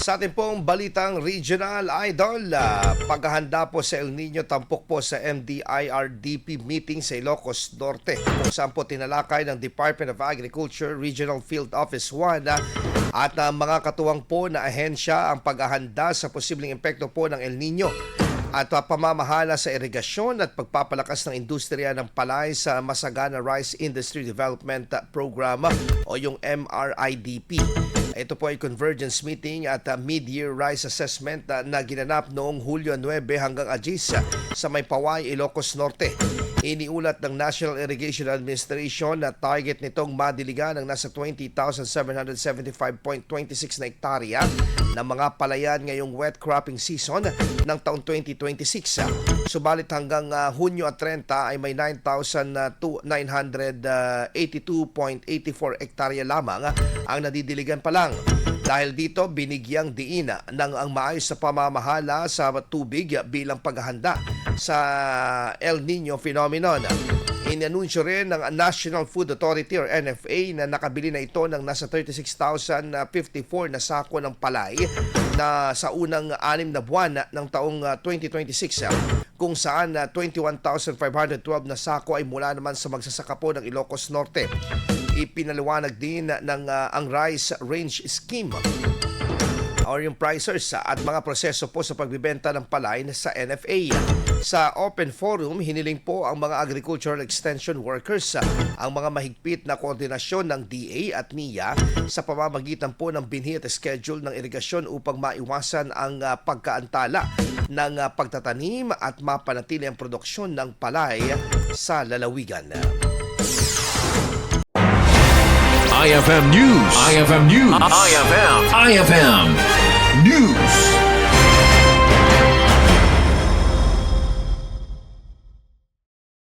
Sa ating pong balitang regional idol, paghahanda po sa El Nino tampok po sa MDIRDP meeting sa Ilocos Norte kung saan po tinalakay ng Department of Agriculture Regional Field Office 1 at mga katuwang po na ahensya ang paghahanda sa posibleng epekto po ng El Nino at pamamahala sa irigasyon at pagpapalakas ng industriya ng palay sa Masagana Rice Industry Development Program o yung MRIDP. Ito po ay convergence meeting at mid-year rice assessment na ginanap noong Hulyo 9 hanggang 10 sa Maypaway, Ilocos Norte. Iniulat ng National Irrigation Administration na target nitong madiligan ng nasa 20,775.26 na hektarya ng mga palayan ngayong wet cropping season ng taong 2026. Subalit hanggang Hunyo 30 ay may 9,982.84 hektarya lamang ang nadidiligan pa lang. Dahil dito, binigyang diin ng ang maayos na pamamahala sa tubig bilang paghahanda sa El Nino phenomenon. Inanunsyo rin ng National Food Authority or NFA na nakabili na ito ng nasa 36,054 na sako ng palay na sa unang 6 na buwan ng taong 2026 kung saan 21,512 na sako ay mula naman sa magsasaka po ng Ilocos Norte. Ipinaliwanag din ng ang Rice Range Scheme or yung pricers at mga proseso po sa pagbibenta ng palay sa NFA. Sa open forum, hiniling po ang mga agricultural extension workers ang mga mahigpit na koordinasyon ng DA at NIA sa pamamagitan po ng binhi at schedule ng irigasyon upang maiwasan ang pagkaantala ng pagtatanim at mapanatili ang produksyon ng palay sa lalawigan. IFM News. IFM News. IFM News.